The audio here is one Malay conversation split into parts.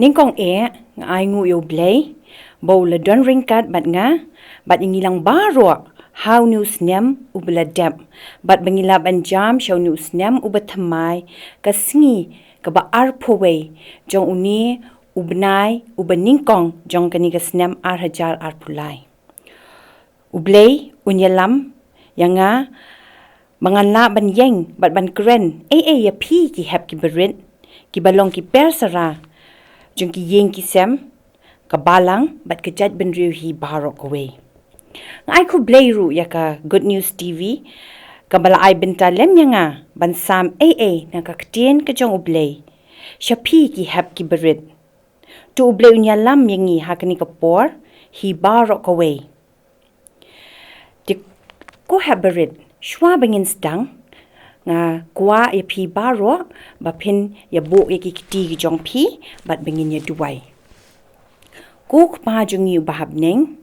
Ningkong ngai ngu U Blei, bau la don ringkat bat nga, bat ingilang baro, how nu snem ubla dep, bat bangilap an jam shaw nu snem ubatamai, kasngi, kaba arpowe, jong uni, ubnai, ubaningkong, jong kani kasnem arhajar arpulai. U Blei unyalam, yang nga, manganla ban yeng, bat ban keren, ya pi ki hep ki berit, ki balong ki persara, jong ki yeng ki sem, kabalang, bat kejat ben riu hi barok away. Ngai Khublei ru ya ka Good News TV, kabala ai benta lem yang nga, ban sam na ka Ktien Ka jong U Blei, syapi ki hep ki berit. Tu U Blei unyalam yengi hakani kapor, hi barok away. Ko hep berit, shwa bengin sedang, nga kuwa ya pi baro, bapin ya bo ya kiti ki jong pi, bat bengin ya duwai. Ko kpa jong yu hapdeng,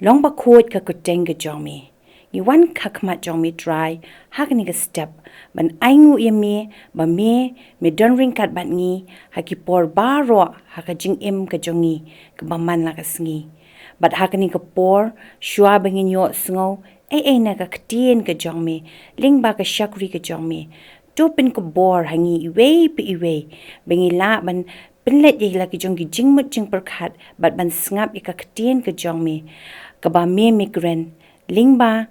long ba kuat ka kyrteng ka jong mi. Ni wan kakmat jong mi dry, hakani ka step, ban aingu ya mi, ba me don ringkat bat ngi, haki por baro, haka jingim ka jongi, ka baman la ka sngi. Bat hakani ka por, shwa bengin yo sngaw, na ka Ktien Ka jong mi, ling ba ka syakri ka jong mi. Tupin khubor hangi iwe pi iwe, bengila ban penlet ye la ki jong ki jingmut jing perkat, bat ban sngap ka Ktien Ka jong mi, ka ba me migren, ling ba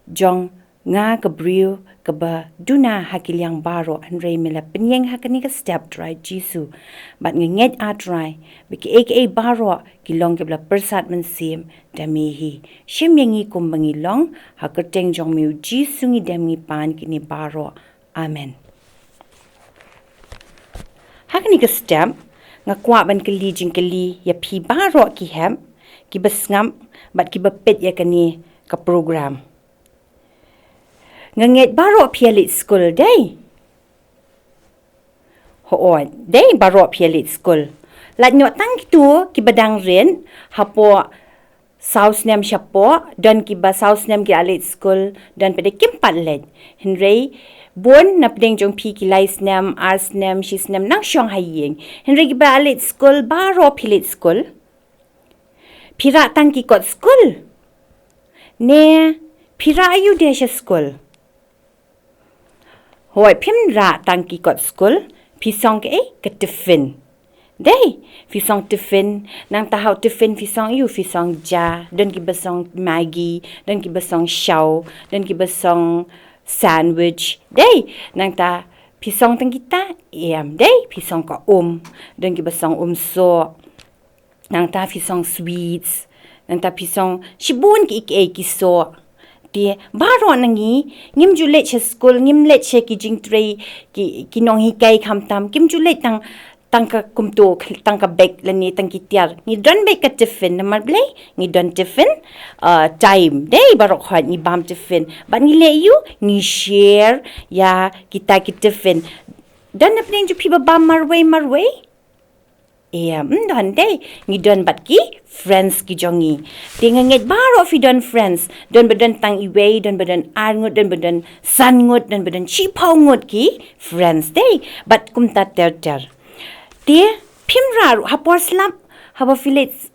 jong nga ka briu, ka ba duna hakilyang baro, anre mila penyeng hakani ka step dry jisu, bat ngenget dry, biki baro, kilong kibla persat mynsiem, damihi, shim yengi kumbangi long, hakyrteng jong miu jisu ngi dami pan kini baro, amen. Hakani ka step, nga kwa ban kali jing kali, ya pi baro ki hem, ki basngam, bat ki bapet ya kani ka program. Nganget baro pialit school day. Hoon, day baro pialit school. Lat nyot tang kitu ki badang rin, hapo saus nem syapo, dan ki ba saus nem ki alit school, dan pada kimpat led. Henry, bon na pedeng jong pi ki lais nem, ars nem, shis nem, nang syong haying. Henry ki ba alit school, baro pialit school. Pira tang ki kot school. Ne, pira ayu desha school. Hoi pimra tangki kot school, pisong ke tiffin. Day, pisong tiffin, nang tahaw tiffin pisong yu, pisong ja, dan ki basong Maggie, dan ki basong shaw, dan ki basong sandwich. Day, nang ta pisong tang kita, day, pisong ka dan ki basong so, nang ta pisong sweets, nang ta pisong shibun ki so. Dia baro nangi ngim julet che school ngim let che ki jingtre ki nong hikai khamtam kim julet tang ka kumto tang ka bag lani tang ki tiar ni don bag ka tiffin na Blei ni don tiffin time day baro khat ni bam tiffin ba ni le you ni share ya kita ki tiffin dan na pning ju piba bam marway don day ni don bat ki friends ki jongi tinganget baro fi don friends don badan tang iwe don badan arngut don badan sangut don badan chipawngut ki friends day bat kumta ter te pimra hapor slap haba village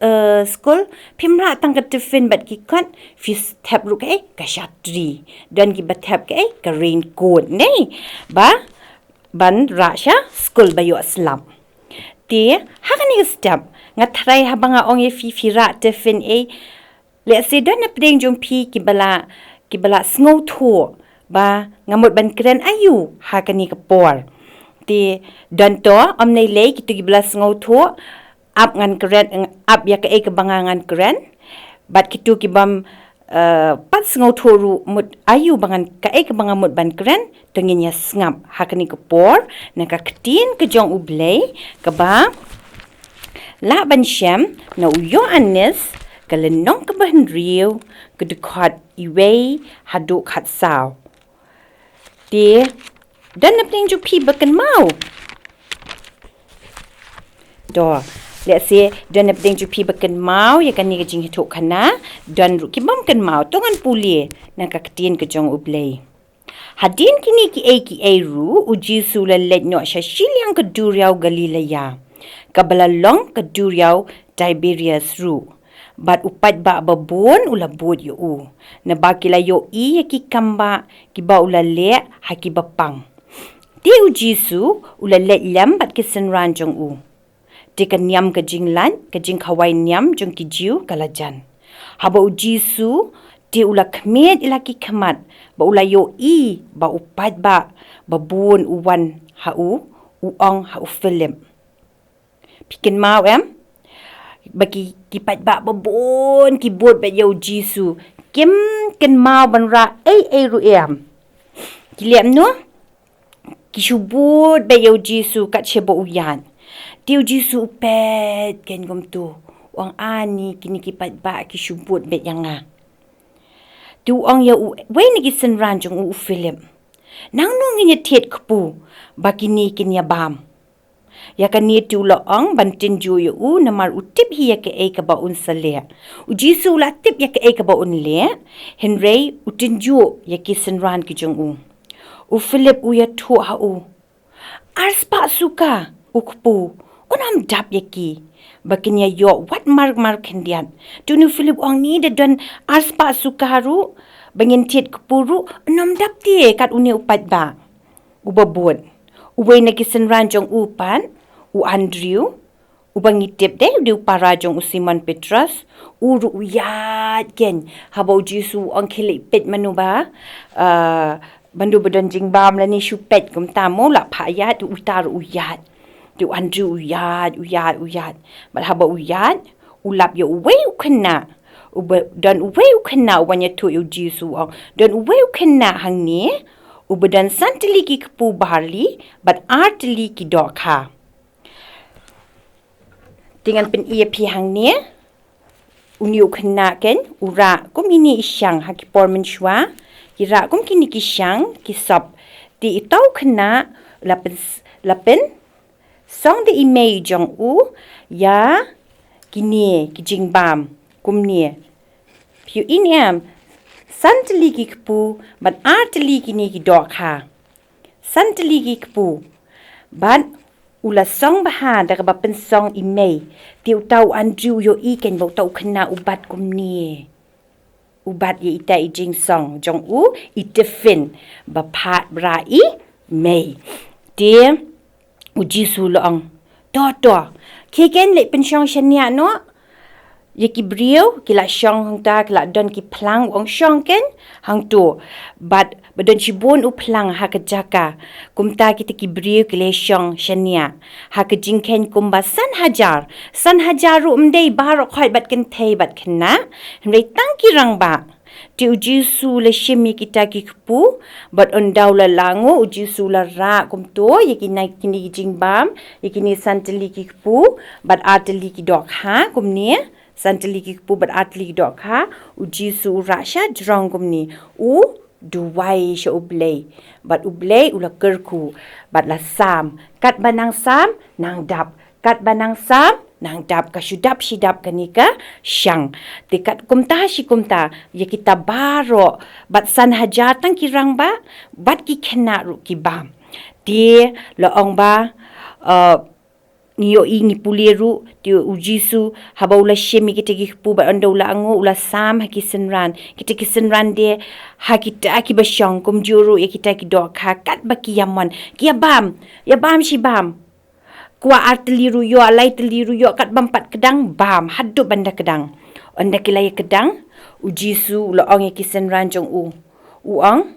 school pimra tang ka tiffin bat ki kon fis tap ru ka shatri don ki bat tap ka raincoat nei ba ban rasha school bayo slap te hakani step nga try habanga ong ye fira tiffin let's say don na pedeng jong pi kibala sngewthuh ba ngamut ban kren ayu hakani kapor te don to omnei le kitu kibala sngewthuh ap ngan kren ap ya ka bangangan kren bat kitu kibam pat sngewthuh ru mut ayu bangan ka bangamut ban kren tengin ya sngap hakani kapor na ka Ktien Ka jong U Blei ka ba la ban syem na uyo anis ka lenong ka ban riu ka dekat iwe hadu khat saw ti dan na pning ju pi bakan mau do let's say dan na pning ju pi bakan mau ya kan ni ka jingthmu Khynnah dan ru ki bam kan mau tongan puli na ka Ktien Ka jong U Blei hadin kini ki ru uji sula let no sha shilyang ka duriaw galilaya kabalalong kaduriaw Tiberius ru. Bat upat ba babon ula bod yo na ba kila yo ki kamba kiba ula le ha kiba pang. Ti u Jisu ula le lam bat kisenran jong u. Ti kan nyam ka jinglan ka jing khawai nyam jong ki jiu kalajan. Haba u Jisu ti ula kmet ila ki khamat ba ula yo ba upat ba babon uwan ha u ong ha u film. Pikin mau bagi kipat ba babon kibot ba yo Jisu kim ken mau ban ra ru kiliam no kisubut ba yo Jisu kat sheba uyan tiu Jisu pet ken gom tu wang ani kini kipat ba kisubut bet yanga tu ong ya we ni kisen ranjong u film nang nung inya tiet kpu bakini kinya bam ya kan ni tu lo ong bantin ju yu namar utip hi ya ke kaba un sale u Jisu la tip ya ke kaba un le henry utin ju ya kisen ran ki jong u Philip u ya thu ha u arspa suka ukpu unam dap ya ki bakin ya yo what mark kendian tu nu Philip ong ni de don arspa suka ru bangin tiet kpuru nam dap ti kat uni upat ba ubabon uwe na kisen ran jong upan u Andrew ubangitip de du para jong Simon Petrus uru uyat ken habo Jisu ang khili pet manuba bandu badan jingbam la ni shupet kum tamo la phayat u utar uyat du Andrew uyat bal habo uyat ulap yo we ukna dan we ukna wanya tu yo Jisu dan we ukna hang ni ubadan santili ki kpu barli but artli ki dokha dengan pen ia pi hang ni uniu kena ken ura kum ini isyang hakipor menshwa kira kum kini kisyang kisap ti itau kena lapen song de imei jong u ya kini kijingbam kum ni piu iniam santili ki kpu but artli kini ki dokha santili ki kpu but ula song baha da ba pen song imei ti utau Andrew yo ken bo tau kena ubat kumni ubat ye ita jing song jong u itefin ba phat bra mei ti u Jisu long to keken le pen song shania no ye ki brio ki la shong hang ta ki la don ki plang ong shong ken hang tu but badan chibon u plang ha ka jaka kumta ki ki brio ki le shong shania ha ka jingken kumba san hajar ru mdei bar khoi bat ken thei bat khenna hmrei tang ki rang ba ti u Jisu le shimi kita ki kpu but on daw la lango u Jisu la ra kum to ye ki nai kini jingbam ye kini santeli ki kpu but ateli ki dok ha kum ni santeli ki kpu but atli dok ha u Jisu rasha drongum ni u duwai sha U Blei but U Blei ula kyrkhu but la sam kat banang sam nang dap kat banang sam nang dap ka shudap shidap kanika syang tikat kumta ya kita baro but san hajar tang kirang ba bat ki khena ru ki bam ti laong ba niyo ingi puliru ti u Jisu haba ula shemi kita ki pu ba anda ula ango ula sam ha kisenran kita kisenran de ha kita ki basyong kum juru ya kita ki dok ha kat ba ki yaman ki ya bam shi bam kuwa arteliru yo alai teliru yo kat bampat kedang bam haddu banda kedang anda kilai kedang u Jisu ula ong ya kisenran jong u ong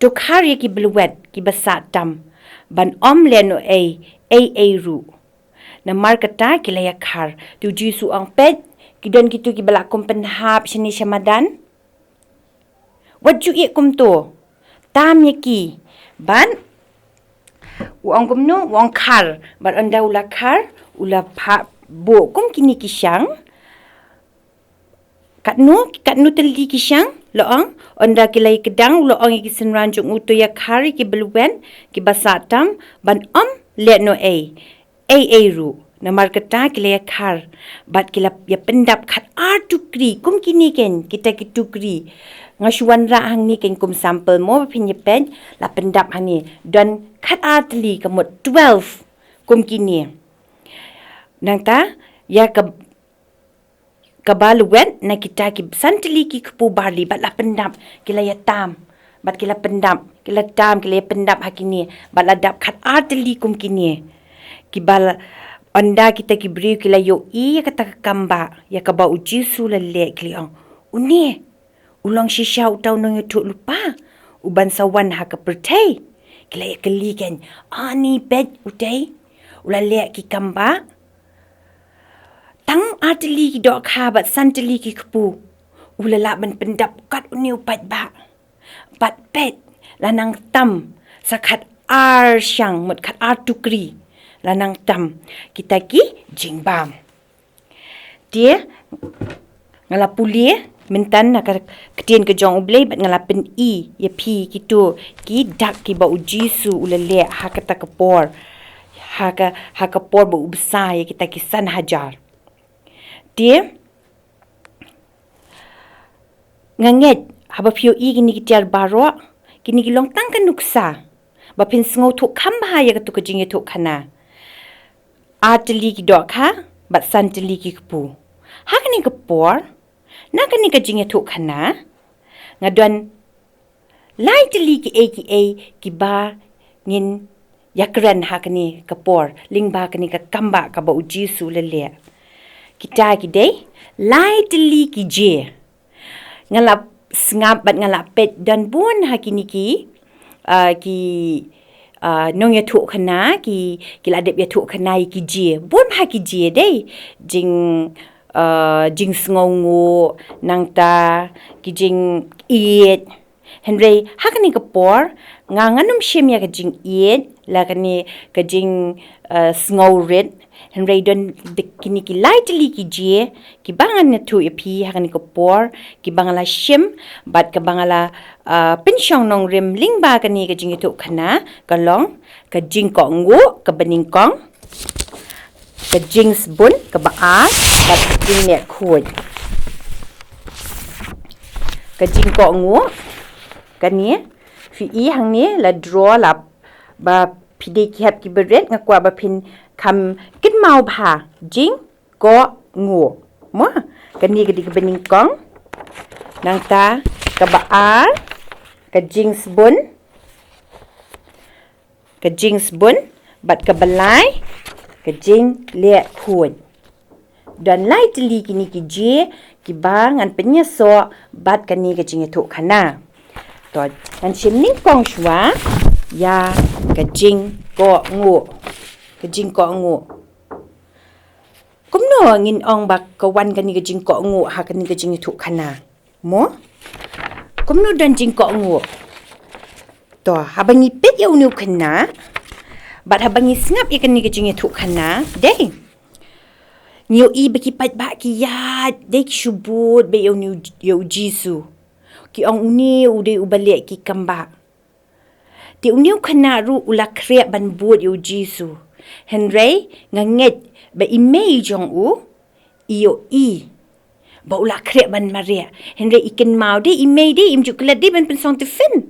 tok har ya ki bluwet ki basat tam ban om leno ru na markata kilaya khar tu Jisu ang pet kidon kitu ki balakom penhap shani shamadan waju ye kum to tam ye ki ban uang kumno uang khar ban anda ula khar ula pha bo kum kini kisyang katnu teli kisyang loong anda kilai kedang loong ki senran jong uto ya khari ki belwen ki basatam ban le no ru na markata kilaya khar bat kila ya pendap khat tukri kum kini ken kita ki tukri ngashwan ra hang ni ken kum sample mo phin ye pen la pendap hang ni dan khat atli kamot 12 kum kini nang ta ya kabaluet na kita ki santili ki kepu barli bat la pendap kila ya tam bat kila pendap kila tam kila ya pendap hakini bat la dap khat arteli kum kini kibal anda kita ki beri kila yo ya kata kamba ya kaba uji su lele kliang uni ulang shisha utau nang tu lupa uban sawan ha ka pertai kila ya keli kan ani bed utai ulale ki kamba tang arteli ki dok ha bat santeli ki kepu ulala ban pendap kat uni upat ba bat pet lanang tam sakat ar syang mut kat ar tukri lanang tam kita ki jingbam dia ngala pulie mentan nak Ktien Ka jong U Blei bat ngala pen i ya pi kitu ki dak ki ba uji su ulale ha kata kepor ha kepor ba ubsa ya kita ki san hajar dia nganget haba pio i kini kitiar baro kini kilong tang kan nuksa bapin sngewthuh khamba ya katu kajing itu kana ateli ki dok ha bat santeli ki kepu ha kani kepor na kani kajing itu kana ngadon lai teli ki kiba ngin yakran ha kani kepor lingba kani ka kamba ka ba uji su lele kita kidai lai teli ki je ngalap ngap bat ngalap pet dan bun hakini ki nong ya thu khana ki ladep ya thu khana ki je bun ha ki je dei jing sngongu nang ta ki jing iet henry hakani kapor nganganum shem ya ka jing iet la kani ka jing sngoret henry don kini ki lightly ki je ki bangan na tu pi hakani kapor ki bangala shem bat ka bangala pinsyong nong rim lingba kani ka jing itu khana kalong ka jing ko ngu ka beningkong ka jing bun ka baat bat jing ne khud ka jing ko ngu kani fi i hang ni la draw la ba pide ki hap ki beret ngakwa ba pin kam kit mau bha jing ko ngu mo kani ka di ka beningkong nang ta ka baat ka jing bun bat ka balai ka jing le khud dan lai teli kini ki je ki bangan penyeso bat kani ka jing itu khana to an shimning kong shwa ya ka jing ko ngu kumno ngin ong bak ka wan kani ka jing ko ngu ha kani ka jing itu khana mo kumno dan jing ko ngu to habangi pet ya unu khana bat habangi ngap ya kani ka jing itu khana dei niu i baki pat ba ki ya dei shubut be yo jisu ki ong uni ude ubale ki kamba ti uniu khana ru ula kre ban bud yo jisu henry nganget ba imei jong u iyo i ba ula kre ban maria henry iken mau de imei de im juklet de ban pensong te fin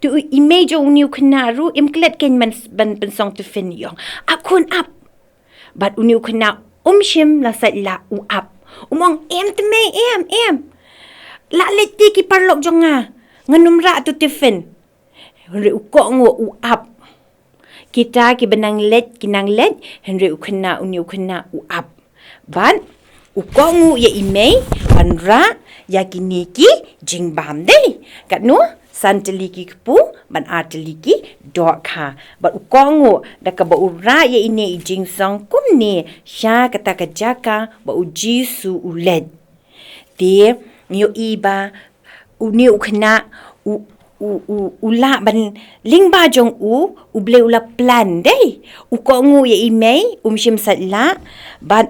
tu imei jong uniu khana ru im klet ken ban pensong te fin yong akun up bat uniu khana shim la sat la u up umong em te me em la leti ki parlok jonga nganum ra tu tifin henry uko ngo u up kita ki benang let kinang let henry ukhna uni ukhna u up ban uko ngo ya imei panra ya kiniki jingbam dei kat no santeli ki pu ban arteli ki dok kha bat uko ngo da ka ba ura ya ine jingsong kumne sha kata ka jaka ba uji su ulet de niu iba uni ukhna ula ban lingba jong u Blei ula plan dei uko ngu ya imei shim satla ban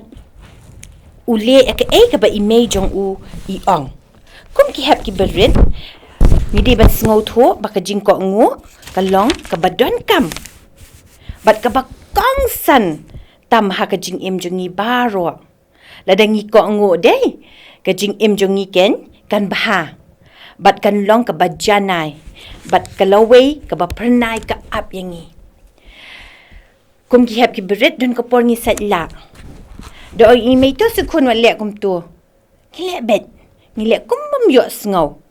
ule ka ba imei jong u i ong kum ki hap ki berit mi de ban sngewthuh ba ka jing ko ngu kalong ka ba don kam bat ka ba kong san tam ha ka jing em jongi baro ladangi ko ngu dei ka jing em jongi ken kan bha bat kan long ka bajanai bat kalaway ka ba pernai ka ap yangi kum ki hap ki berit don ka por ngi satla Do email tu sekun wat lek kum tu. Ngelek bet. Ngelek kum bam yok sengau.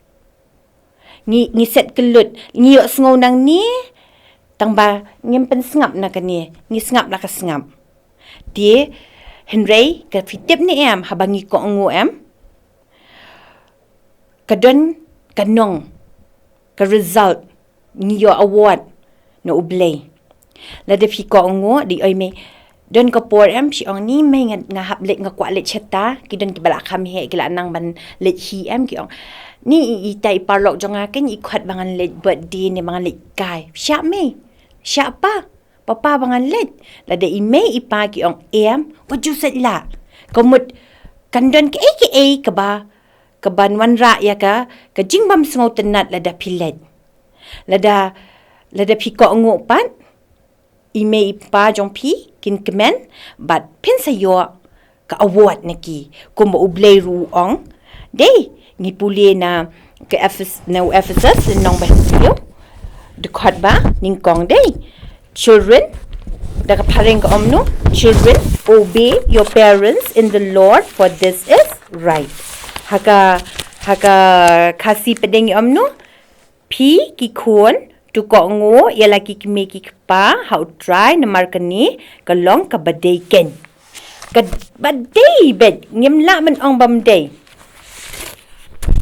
Ngi set kelut. Ngi yok sengau nang ni. Tang ba nyimpen sengap nak ni. Ngi sengap nak sengap. Dia Henry ke fitip ni habangi ko ngu kadon kanong ke result ngi yo award no U Blei. La de fi ko ngu di oi me don ko por si ong ni me nga hap let nga kwa let cheta ki don ki bala kham he ki la nang ban let hi ki ong ni i tai parlok jonga ken i khat bangan let birthday ni bangan let kai sya me sya pa papa bangan let la de i me i pa ki ong waju set la komut kandon ke kaba kaban wan ra ya ka jingbam sngau tenat la da pilet la da pi ko ngu pat i me i pa jong pi kin kemen but pin sa yo ka award naki kum U Blei ru ong de ngi puli na ke Ephesus nong ba yo de khat ba ning kong de children da ka pareng ka omno children obey your parents in the Lord for this is right haka kasi pedeng omno pi ki khon tu ko ngo yala ki me ki pa how try na markani ka long ka badai ken ka badai bed ngem la man ong bam day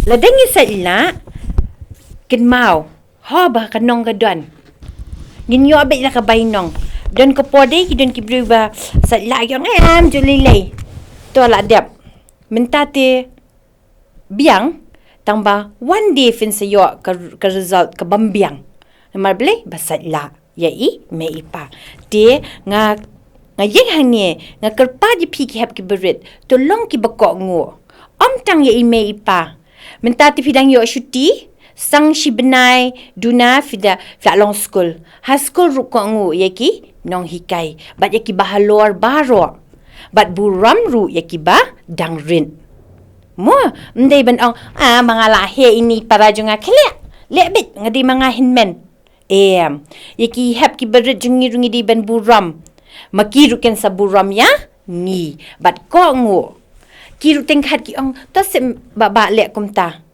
la deng sa ila ken mau ha ba kanong ka don ginyo abet la ka bainong don ko pode ki don ki briba sa la yang julilei to la dep mentate biang tangba one day fin sa yo ka result ka bambiang Mar Blei basat la yai me ipa de nga yeng hang ni nga kerpa di pi ki hap ki berit to long ki bakok ngo tang yai me ipa mentati fidang yo shuti sang shi benai duna fida long school high school ru ko ngo yaki nong hikai bat yaki bahalor baro bat buram ru yaki ba dangrin mo ndai ban ong mga lahe ini para junga khle lebit ngadi mga hinmen yaki hap ki berit jungi rungi di ban buram makiru ken sa buram ya ni bat ko ngo kiru tengkat ki ong to sem baba le kumta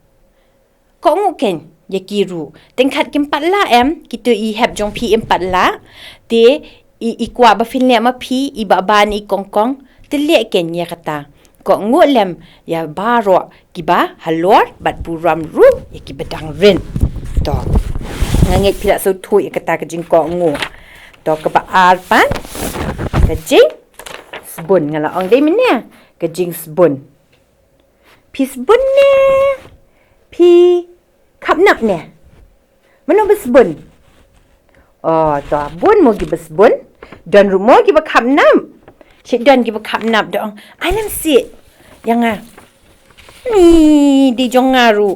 ko ngo ken yakiru tengkat kim patla kitu i hap jong pi patla te i kwa ba fin le ma pi i baba ni kongkong te le ken ya kata ko ngo lem ya baro kiba halor bat buram ru yaki bedang rin to ngangit pila so thui kata ka jing ko ngo to ka ba arpan ka jing sbun ngala ong dei menia ka jing sbun pi sbun ne pi khamnak ne mano besbun to bun mo gi besbun dan rumo gi ba khamnam Cik Dan kita kapnap dong. Alam si yang ni di jongaru.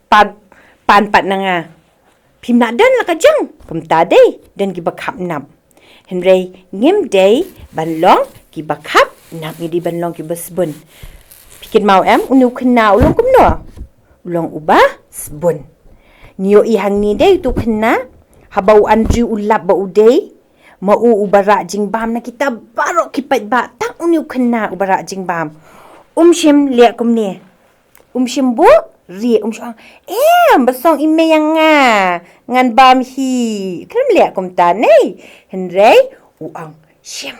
Pan pat nanga. Pim nak dan lah kajang. Pem tadi dan kita kapnap. Henry ngim day banlong kita kapnap ni di banlong kita sebun. Pikir mau unu kena ulong kumno. Ulong ubah sebun. Nio ihang ni day tu kena habau andri ulap ba uday. Mau ubara jingbam na kita barok kipat ba tak uniu kena ubara jingbam syem liat kum ni syem bu ri syem basong ime yang ngan bam hi kan liat kum ta nei henry uang syem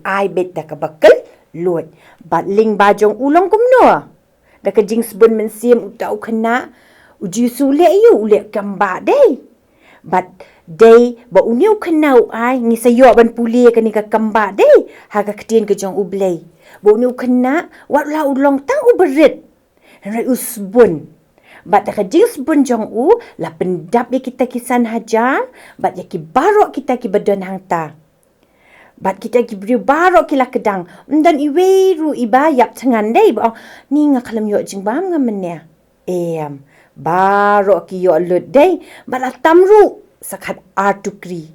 ai bet da ka bakal lot bat ling bajong ulong kum no da ka jing sebun mynsiem utau kena uji sule yu ule kamba dei bat day ba uniu kenau ai ngi sayo ban puli ka ni ka kamba day ha ka ktien ka jong U Blei ba uniu kena wat la ulong tang uberit rai usbun bat ka jing bun jong u la pendap ya kita kisan hajar bat ya ki barok kita ki badan hang ta bat kita ki beri barok ki la kedang dan iwe ru iba yap tangan day ba ni nga kalam yo jing bam nga menya barok ki yo lut day bat la tamru sakat artukri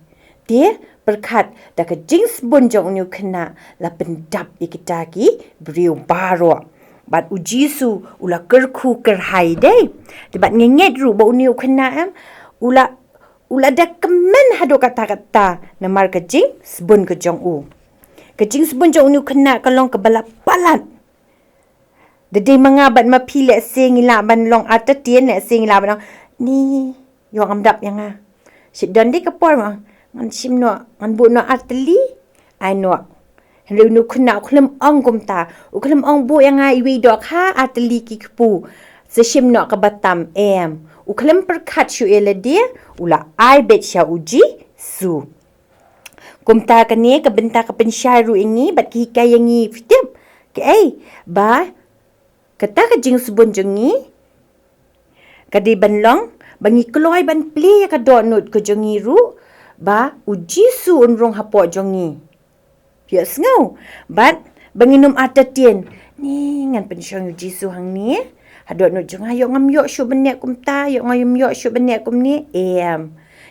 dia berkat dak jings bonjong ni kena la pendap kita ki beriu baro bat ujisu ula kyrkhu kerhai dei debat ngenget ru ba uniu kena ula dak kemen hado kata-kata namar ke jing sebun ke jong u Kejing sebun jong unu kena kalong kebalap palat. Dede mengabat mapi lek sing ila ban long atatien lek sing ila ban ni yo amdap yang ah. Sidon de kapor ma ngan simno ngan bu no atli ai no. Henry nu kena klem ong kumta. Uklem ong bu yang ai wi dok ha atli ki kpu. Sesim no ke batam em. Uklem perkat syu ele dia ula ai bet sya uji su. Kumta kani ke benta ke pensyaru ini bat ki hikai yang ni fitip. Ke ba kata ke jing sebun jengi kadi ban long bangi keloi ban play ka donut ke jengi ru ba uji su unrong hapo jengi ya sngau bat banginum atatien ni ngan pensyong uji su hang ni hadot no jeng ayo ngam yo syu benek kumta yo ngayum yo syu benek kum ni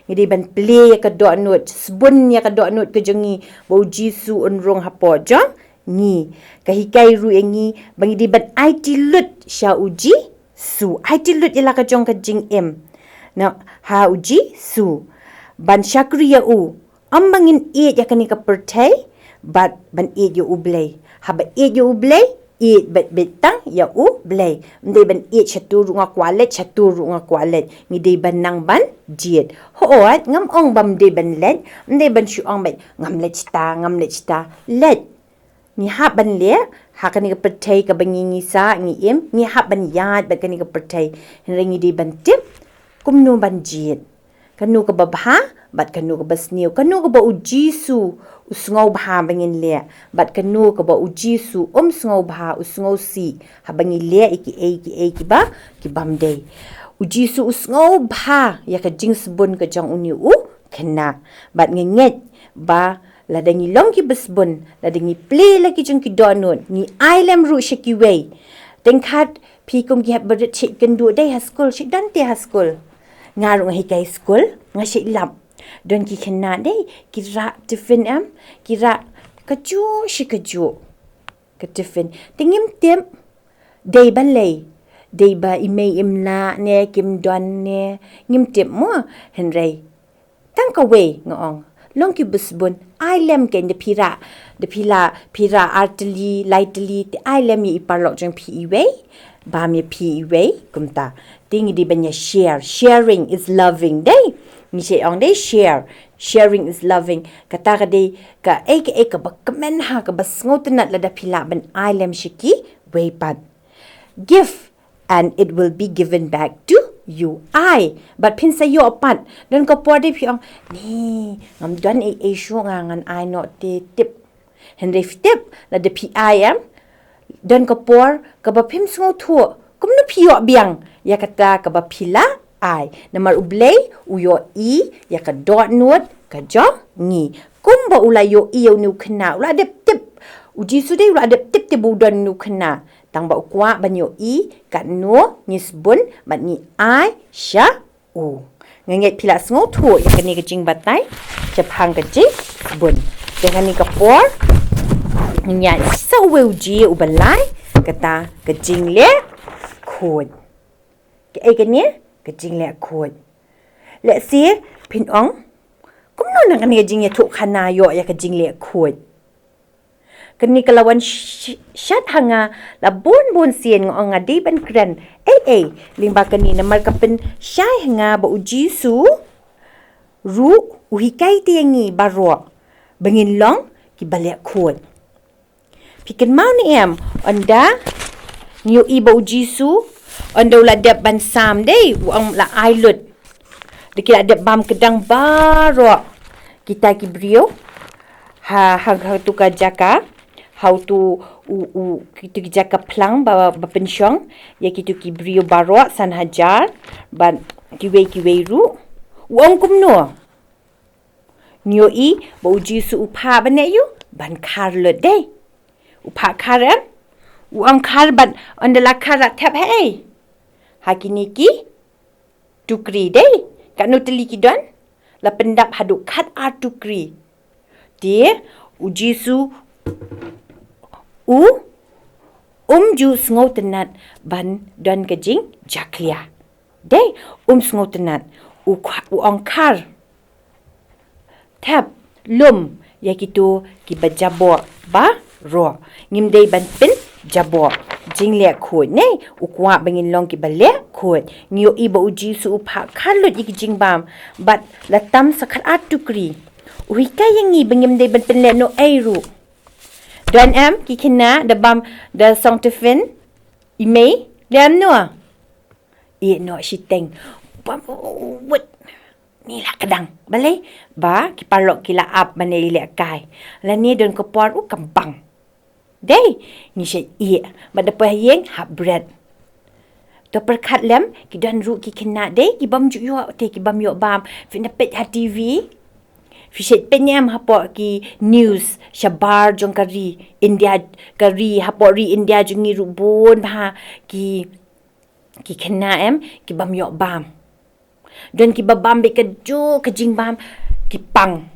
ngidi ban play ka donut sebun ya ka donut ke jengi ba uji su unrong hapo jong ni kahikai ru engi bangi di ban IT lut sya uji su IT lut ila ka jong ka jing em na ha uji su ban syakriya u ambangin e ya kani ka pertai bat ban e yo U Blei ha ba e yo U Blei e bet betang ya U Blei ndai ban e chatu ru nga kwalet chatu ru nga kwalet ngi dei ban nang ban jiet hoat ngam ong bam dei ban let ndai ban shu ong bet ngam let sta let ni hap ban le ha kani ka pertai ka bangi ngisa ngi em ni hap ban yat ba kani ka pertai ringi di ban tip kumno ban jit kanu ka babha bat kanu ka basniu kanu ka ba uji su sngewbha bangin le bat kanu ka ba uji su sngewbha si ha bangi le iki ba ki bamdei uji su sngewbha ya ka jing sebun ka jang uni u kena bat ngenget ba ladangi long ki besbun ladangi play lagi jong ki donut ni ailem ru shiki wei tengkat pi kum ki hab berit chik kendu dai ha school chik dan te ha school ngaru ngi kai school ngashi lap don ki kena dai ki ra tiffin am ki ra kaju shikaju ke tiffin tingim tem dai balai dai ba imei imla ne kim don ne ngim tem mo henrei tangka wei ngong long ki besbun ailem ken de pira artli lightly te ailem yi parlok jeng pi wei ba mi pi wei kumta tingi di banya sharing is loving day ni se ong day sharing is loving kata ka de ka ka ba kamen ha ka bas ngotenat la da pila ban ailem shiki wei pat give and it will be given back to you but pin sa yo pat dan ko porde piong ni ngam dan shu ngan I not te tip henry tip la de pi am dan ko por ka ba pim sngewthuh kumno pio biang ya kata ka ba pila namar U Blei u yo ya ka dot note ka jong ni kumba ula yo yo nu khna ula de tip uji su de ula de tip te budan nu khna tang ba kwa ban yo kat no nisbun bat ni sha u ngenget pila sngewthuh ya kani kejing batai japang kejing bun dengan ni kapor nya so we uji u balai kata kejing le khod ke kani kejing le khod let's see pin ong kumno nang kani kejing ya thu khana yo ya kejing le khod kani kalawan syat hanga la bon sien ngong ngadi ban kran limba kani namar kapen syai hanga ba uji su ru uhikai tiangi baro bangin long ki balek khod piken mau ni em onda niu ba uji su onda la dep ban sam dei uang la ailut dikira dep bam kedang baro kita ki brio ha tu ka jaka how to kitu ki jaka plang ba pensyong ya kitu ki brio baro san hajar ban kiwei ru uang kumno nyo ba uji su upha bane yu ban khar le dei upha kharam uang khar ban andala kharat thap hakini ki tukri dei kanu teli ki don la pendap haduk khat tukri dia uji su ju sngewtenat ban don kejing jaklia dei sngewtenat u angkar tap lum yakitu kiba jabor ba ro ngim dei ban pin jabor jingle khut nei ukwa bangin long kiba le khut nyo iba uji su upha khalut iki jingbam but latam sakhat atukri uhika yangi bangim dei ban pin le no airu dan am ki Khynnah da bam da song tefin imei dan no no shiteng what ni lah kadang balai ba ki parok ki la ap mane ile kai la ni don ko por kambang dei ni she ba da pa yeng hap bread to perkhat lem ki don ru ki Khynnah dei ki bam ju yo te ki bam yo bam fin da pet ha TV fishet penyam hapo ki news shabar jong kari India kari hapo ri India jungi ru bon ba ki Khynnah ki bam yo bam dan ki babam be keju kejing bam ki pang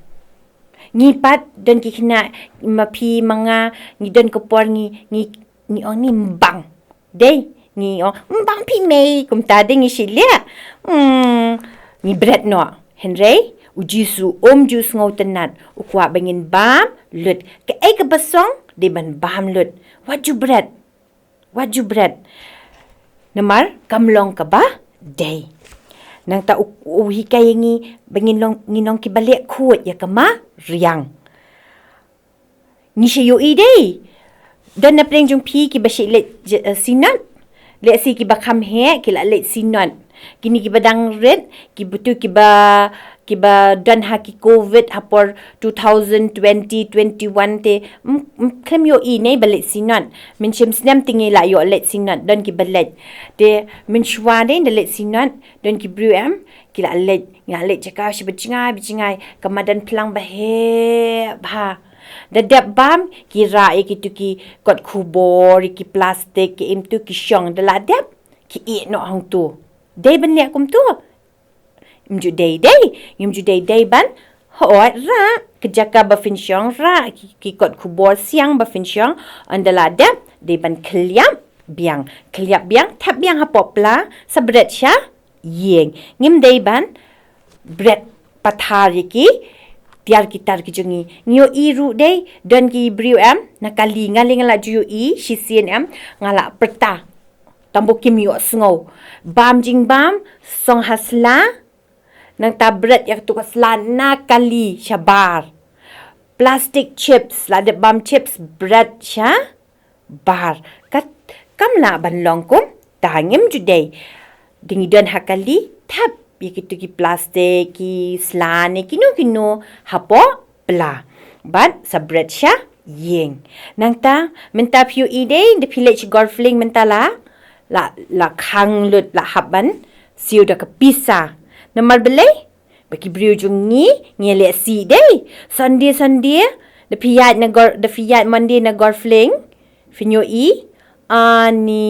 ngipat dan ki Khynnah mapi manga ni dan kopor ni oni mbang dei ni mbang pi mei kum ta ding shilia ni bread no henry ujisu jus ngau tenat ukwa bangin bam lut ke ai ke basong de ban bam lut waju bread namar kamlong ka ba dei nang ta uhika yangi bangin long nginong ki balik khut ya kama riang ni shayo dei dan na pleng jung pi ki bashi le sinat le si ki bakam he ki la le sinat kini ki badang red ki butu ki ba dan ha ki covid hapor 2020 21 te kem yo nei balik sinat min chem snam tingi la yo let sinat dan ki balet de min shwa de let sinat dan ki bru ki la let cakap si bichingai kamadan pelang bahe ba dadap bam ki ra ki tu ki kot khubor ki plastik ki im tu ki shong de la dap ki no hang tu dei ban le kum tu imju dei ban hoi ra kejaka ba fin shong ra ki kot khubor siang ba fin shong andala dap dei ban kliap biang tap biang hapopla sabret sha yeng ngim dei ban bread pathar ki tiar kitar ki jungi nyo iru dei dan ki briu nakali ngaling la ju shisien ngala perta tambo kimyo sngo bam jing bam song hasla nang tabret yak tu kasla nakali shabar plastic chips la de bam chips bread sha bar kat kamla ban longkum tangim judei dingi dan hakali tap yakitu ki plastik ki slane kino hapo pla but sa bread sha yeng nang ta menta phu ide de village golfling menta la khang lut la haban siu da ka pisa namar belai baki briu jungi ngele si dei sunday de fiat monday na golfling finyo ani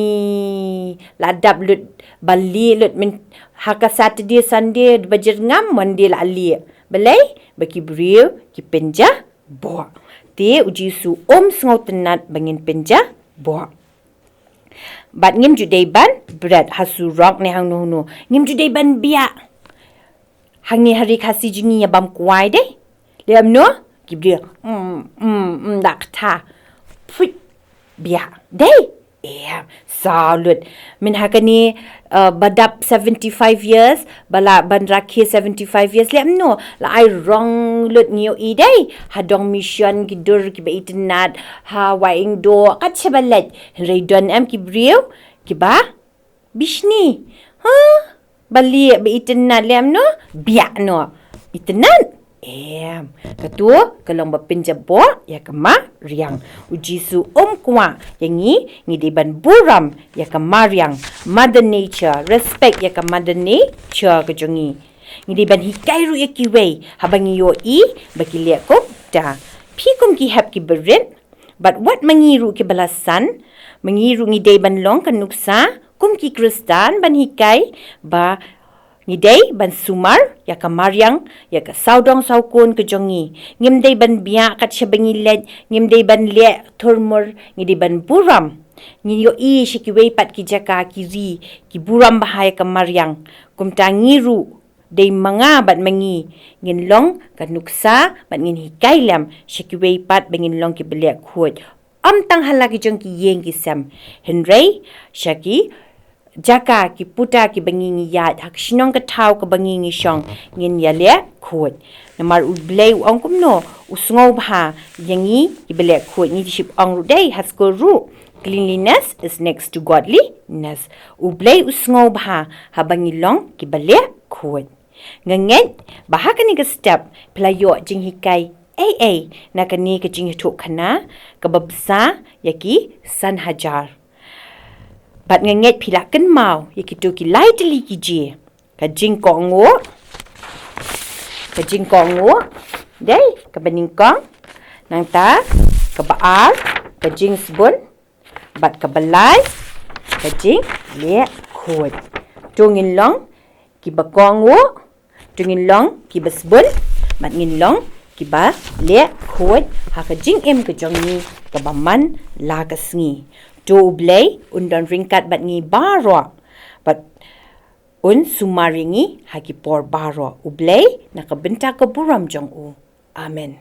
ladap lut bali lut min haka saturday sunday bajer ngam monday la ali belai baki briu ki penja bo te uji su sngau tenat bangin penja bo bat ngim judai ban bread hasu rock ne hang no ngim judai ban bia hang ni hari khasi jingi ya bam kwai de lem no ki briu dak tha put bia dei salut min hakani badap 75 years bala ban rakhi 75 years lem no la ai rong lut ngiu dei hadong mission gidur ki beitinat ha waing do kachebalet reidon ki briu ki ba bishni bali beitinat lem no bia no itenat ketua kalong bapinjabo ya kama riang ujisu kwa yangi ngidiban buram ya kama riang mother nature respect ya kama mother nature kejongi ngidiban hikairu ya kiwei habangi yo bakilia ko da pikum ki hap ki berin but what mangiru ki balasan mangiru ngidiban long kanuksa kum ki kristan ban hikai ba ngidei ban sumar ya kamaryang ya ka saudong saukun ke jongi ngimdei ban bia kat shabangilet ngimdei ban le thurmur ngidei ban buram ngiyo shikiwei pat ki jaka ki ri ki buram bahaya kamaryang kumta ngiru Day manga bat mangi ngin long kan nuksa bat ngin hikai lam shakiwei pat bangin long ki belek khut tang halaki jong ki yeng ki sam henrei shaki jaka ki puta ki bangi ngi yat hak shinong ka tau ka bangi ngi shong ngin yale khut namar U Blei Un kumno sngewbha yangi ki belek khut ni ship ong ru dei hasko ru. Cleanliness is next to godliness. U Blei sngewbha habangi long ki belek khut. Nganget bahakani ka step pelayo jing hikai na kani ka jingthmu Khynnah ka babsa yaki san hajar. Bat nganget pilakan mau yaki tu ki lai teli ki je ka jing kongo dei ka beningkong nang ta ka baar ka jing sebun bat ka balai ka jing le khut tungin long ki bakongo tungin long ki basbun mat ngin long ki ba le khut ha ka jing ka jongi ka baman la ka sngi to U Blei undon ringkat bat ngi baro bat un sumaringi ha ki por baro U Blei na ka benta ka buram jong u. Amen.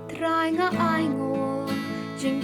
Trai nga ai ngô jing